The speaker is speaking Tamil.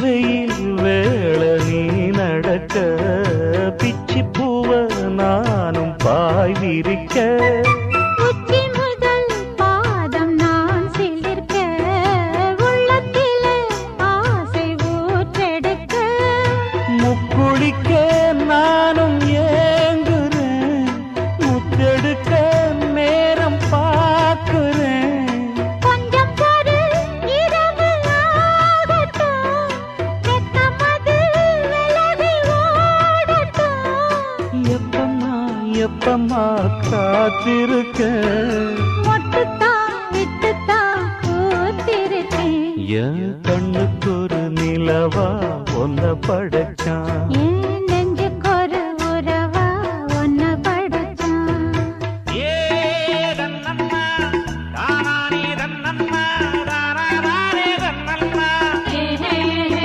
வெயில் வேள நீ நடக்க பிச்சி பூவ நானும் பாய் விரிக்க உச்சி முதல் பாதம் நான் சிலிர்க்க உள்ளத்திலே ஆசை ஊற்றெடுக்க முக்குளிக்க நானும் ஏங்குறேன் முத்தெடுக்க நேரம் பார்க்கிறேன் கொஞ்சம் பொறு இரவு ஆகட்டும் வெக்கமது விலகி ஓடட்டும் எப்பமா காத்திருக்க மொட்டுத்தான் விட்டுத்தான் பூத்திருக்கேன் என் கண்ணுக்கு ஒரு நிலவா ஒன்ன படைச்சான் ஏன்